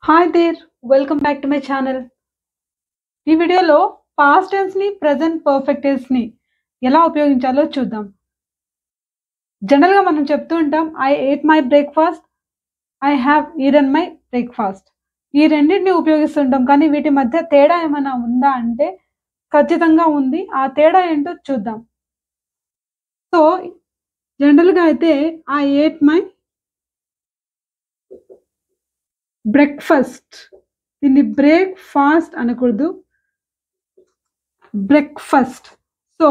Hi there! Welcome back to my channel. ఈ వీడియోలో past టెన్స్‌ని, ప్రెజెంట్ పర్ఫెక్ట్ టెన్స్‌ని ఎలా ఉపయోగించాలో చూద్దాం. జనరల్‌గా మనం చెప్తూ ఉంటాం I ate my breakfast, I have eaten my breakfast. ఈ రెండిటిని ఉపయోగిస్తుంటాం. కానీ వీటి మధ్య తేడా ఏమైనా ఉందా అంటే ఖచ్చితంగా ఉంది. ఆ తేడా ఏంటో చూద్దాం. సో, జనరల్‌గా అయితే ఐ ఏట్ మై బ్రేక్‌ఫాస్ట్. దీన్ని బ్రేక్ ఫాస్ట్ అనకూడదు. Breakfast. So,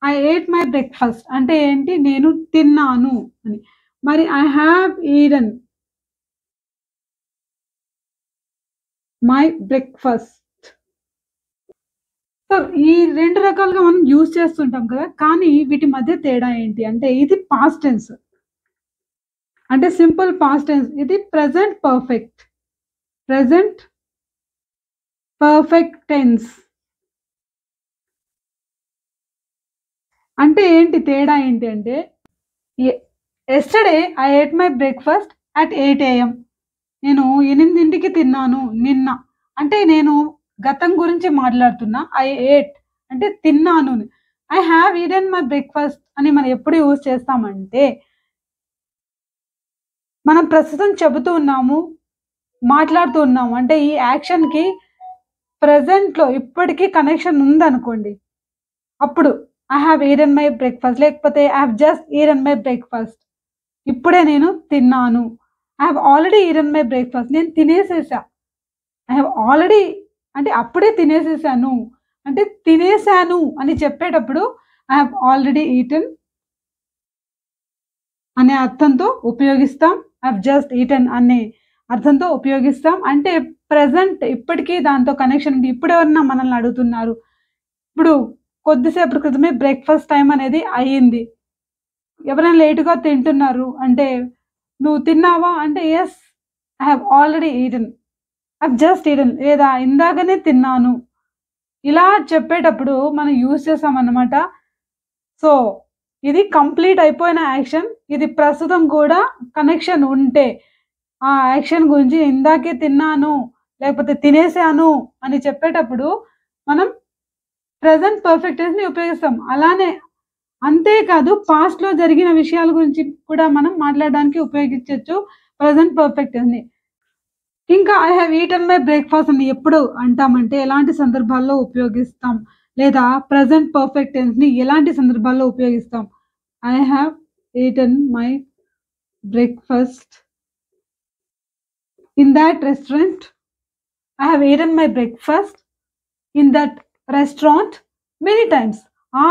I ate my breakfast అంటే ఏంటి? నేను తిన్నాను అని. మరి I have eaten my breakfast. So, ఈ 2 రకాలుగా మనం యూజ్ చేస్తుంటాం కదా! కానీ వీటి మధ్య తేడా ఏంటి అంటే ఇది పాస్ట్ టెన్స్. అంటే సింపుల్ పాస్ట్ టెన్స్. ఇది present perfect. Present perfect tense. అంటే ఏంటి తేడా ఏంటి అంటే yesterday I ate my breakfast at 8 AM. నేను 8కి తిన్నాను నిన్న. అంటే నేను గతం గురించి మాట్లాడుతున్నా. ఐ ఏట్ అంటే తిన్నాను అని. I have eaten my breakfast అని మనం ఎప్పుడు యూజ్ చేస్తామంటే, మనం ప్రస్తుతం చెబుతూ ఉన్నాము, మాట్లాడుతూ ఉన్నాము. అంటే ఈ యాక్షన్‌కి ప్రెజెంట్‌లో ఇప్పటికి కనెక్షన్ ఉందనుకోండి. అప్పుడు I have eaten my breakfast లేకపోతే I have just eaten my breakfast. ఇప్పుడే నేను తిన్నాను. I have already eaten my breakfast. నేను తినేసేసా. ఐ హావ్ ఆల్రెడీ అంటే అప్పుడే తినేసేసాను. అంటే తినేసాను అని చెప్పేటప్పుడు ఐ హావ్ ఆల్రెడీ ఈటెన్ అనే అర్థంతో ఉపయోగిస్తాం. ఐ హావ్ జస్ట్ ఈటెన్ అనే అర్థంతో ఉపయోగిస్తాం. అంటే ప్రెజెంట్ ఇప్పటికి దాంతో కనెక్షన్ ఉంది. ఇప్పుడెవరన్నా మనల్ని అడుగుతున్నారు. ఇప్పుడు కొద్దిసేపటి క్రితమే బ్రేక్‌ఫాస్ట్ టైమ్ అనేది అయింది. ఎవరైనా లేట్‌గా తింటున్నారు అంటే, "నువ్వు తిన్నావా?" అంటే, "yes, I have already eaten. I have just eaten" లేదా "ఇందాకనే తిన్నాను." ఇలా చెప్పేటప్పుడు మనం యూజ్ చేసామన్నమాట. సో, ఇది కంప్లీట్ అయిపోయిన యాక్షన్. ఇది ప్రస్తుతం కూడా కనెక్షన్ ఉంటే, ఆ యాక్షన్ గురించి ఇందాకే తిన్నాను, లేకపోతే తినేసాను అని చెప్పేటప్పుడు మనం ప్రెజెంట్ పర్ఫెక్ట్ టెన్స్‌ని ఉపయోగిస్తాం. అలానే అంతేకాదు పాస్ట్‌లో జరిగిన విషయాల గురించి కూడా మనం మాట్లాడడానికి ఉపయోగించొచ్చు ప్రెజెంట్ పర్ఫెక్ట్ టెన్స్‌ని. ఇంకా I have eaten my breakfast అని ఎప్పుడు అంటామంటే, ఎలాంటి సందర్భాల్లో ఉపయోగిస్తాం? లేదా ప్రెజెంట్ పర్ఫెక్ట్ టెన్స్‌ని ఎలాంటి సందర్భాల్లో ఉపయోగిస్తాం? I have eaten my breakfast in thought restaurant. I have eaten my breakfast in that restaurant many times. ఆ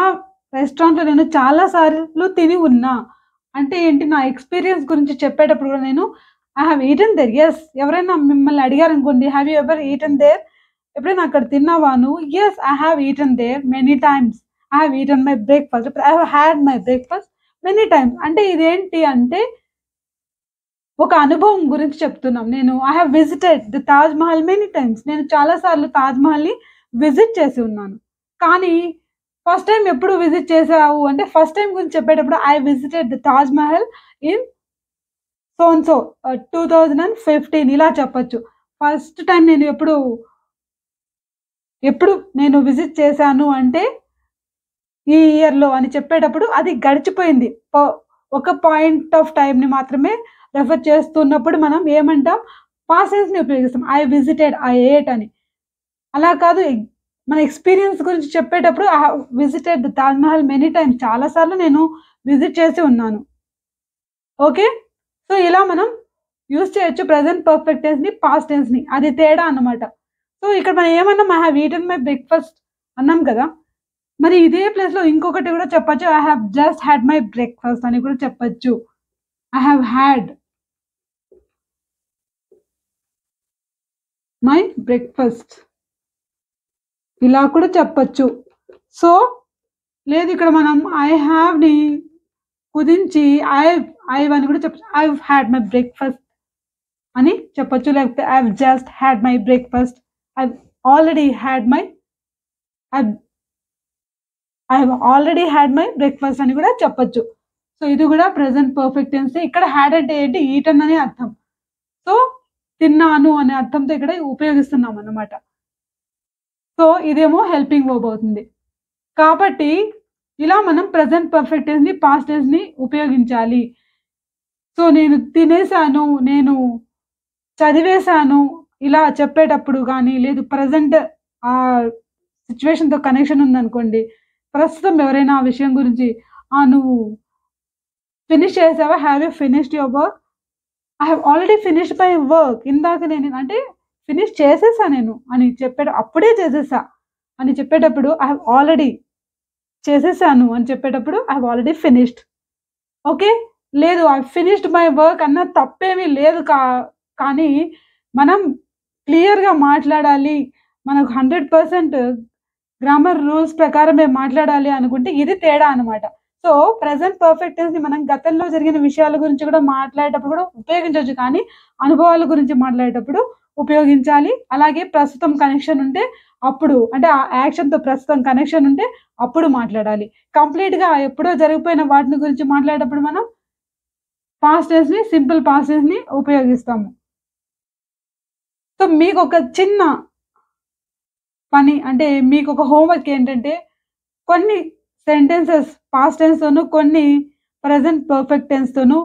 రెస్టారెంట్‌లో నేను చాలా సార్లు తిని ఉన్నా. అంటే ఏంటి? నా ఎక్స్‌పీరియన్స్ గురించి చెప్పేటప్పుడు కూడా నేను I have eaten there. Yes. ఎవరైనా మిమ్మల్ని అడిగారనుకోండి, have you ever eaten there? ఎప్పుడైనా అక్కడ తిన్నావా నువ్వు? Yes, I have eaten there many times. I have eaten my breakfast. I have had my breakfast many times. అంటే ఇదేంటి అంటే ఒక అనుభవం గురించి చెప్తున్నాం. నేను I have visited the Taj Mahal many times. నేను చాలా సార్లు తాజ్ మహల్‌ని విజిట్ చేసి ఉన్నాను. కానీ ఫస్ట్ టైమ్ ఎప్పుడు విజిట్ చేసావు అంటే ఫస్ట్ టైమ్ గురించి చెప్పేటప్పుడు I visited the Taj Mahal in so and so 2015 ఇలా చెప్పొచ్చు. ఫస్ట్ టైమ్ నేను ఎప్పుడు నేను విజిట్ చేశాను అంటే ఈ ఇయర్‌లో అని చెప్పేటప్పుడు అది గడిచిపోయింది. ఒక పాయింట్ ఆఫ్ టైమ్‌ని మాత్రమే రెఫర్ చేస్తున్నప్పుడు మనం ఏమంటాం? పాస్ట్ టెన్స్‌ని ఉపయోగిస్తాం. ఐ విజిటెడ్, ఐ ఏట్ అని. అలా కాదు మన ఎక్స్‌పీరియన్స్ గురించి చెప్పేటప్పుడు I have visited the Taj Mahal many times. చాలా సార్లు నేను విజిట్ చేసి ఉన్నాను. ఓకే. సో, ఇలా మనం యూజ్ చేయొచ్చు ప్రెజెంట్ పర్ఫెక్ట్ టెన్స్‌ని, పాస్ట్ టెన్స్‌ని. అది తేడా అన్నమాట. సో, ఇక్కడ మనం ఏమన్నాం? I have eaten my breakfast అన్నాం కదా! మరి ఇదే ప్లేస్‌లో ఇంకొకటి కూడా చెప్పొచ్చు. I have just had my breakfast అని కూడా చెప్పొచ్చు. I have had my breakfast ఇలా కూడా చెప్పొచ్చు. సో, లేదు ఇక్కడ మనం ఐ హావ్‌ని కుదించి ఐవ్ అని కూడా చెప్పొచ్చు. ఐవ్ హాడ్ మై బ్రేక్‌ఫాస్ట్ అని చెప్పొచ్చు. లేకపోతే I've just had my breakfast. I've already had my I've I have already had my breakfast అని కూడా చెప్పొచ్చు. సో, ఇది కూడా ప్రెజెంట్ పర్ఫెక్ట్ టెన్సే. ఇక్కడ హాడ్ అంటే ఏంటి? ఈటెన్ అని అర్థం. సో, తిన్నాను అనే అర్థంతో ఇక్కడ ఉపయోగిస్తున్నాం అన్నమాట. సో, ఇదేమో హెల్పింగ్ వర్బ్ అవుతుంది. కాబట్టి ఇలా మనం ప్రెజెంట్ పర్ఫెక్ట్ టెన్స్‌ని, పాస్ట్ టెన్స్‌ని ఉపయోగించాలి. సో, నేను తినేసాను, నేను చదివేశాను ఇలా చెప్పేటప్పుడు గానీ, లేదు ప్రెజెంట్ సిట్యుయేషన్‌తో కనెక్షన్ ఉందనుకోండి. ప్రస్తుతం ఎవరైనా ఆ విషయం గురించి నువ్వు ఫినిష్ చేసావా? Have you finished your work? I have already finished my work. ఇందాక నేను అంటే ఫినిష్ చేసేసా నేను అని అప్పుడే చేసేసా అని చెప్పేటప్పుడు ఐ హావ్ ఆల్రెడీ చేసేసాను అని చెప్పేటప్పుడు I have already finished. Okay. లేదు ఐ ఫినిష్డ్ మై వర్క్ అన్న తప్పేమీ లేదు కానీ మనం క్లియర్‌గా మాట్లాడాలి. మనకు 100% గ్రామర్ రూల్స్ ప్రకారమే మాట్లాడాలి అనుకుంటే ఇది తేడా అన్నమాట. సో, ప్రెజెంట్ పర్ఫెక్ట్ టెన్స్‌ని మనం గతంలో జరిగిన విషయాల గురించి కూడా మాట్లాడేటప్పుడు కూడా ఉపయోగించొచ్చు. కానీ అనుభవాల గురించి మాట్లాడేటప్పుడు ఉపయోగించాలి. అలాగే ప్రస్తుతం కనెక్షన్ ఉంటే అప్పుడు అంటే ఆ యాక్షన్‌తో ప్రస్తుతం కనెక్షన్ ఉంటే అప్పుడు మాట్లాడాలి. కంప్లీట్‌గా ఎప్పుడో జరిగిపోయిన వాటిని గురించి మాట్లాడేటప్పుడు మనం పాస్ట్ టెన్స్‌ని, సింపుల్ పాస్ట్ టెన్స్‌ని ఉపయోగిస్తాము. సో, మీకొక చిన్న పని అంటే మీకొక హోంవర్క్ ఏంటంటే కొన్ని సెంటెన్సెస్ పాస్ట్ టెన్స్‌తోను, కొన్ని ప్రెజెంట్ పర్ఫెక్ట్ టెన్స్‌తోను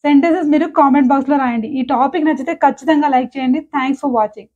సెంటెన్సెస్ మీరు కామెంట్ బాక్స్‌లో రాయండి. ఈ టాపిక్ నచ్చితే ఖచ్చితంగా లైక్ చేయండి. Thanks for watching.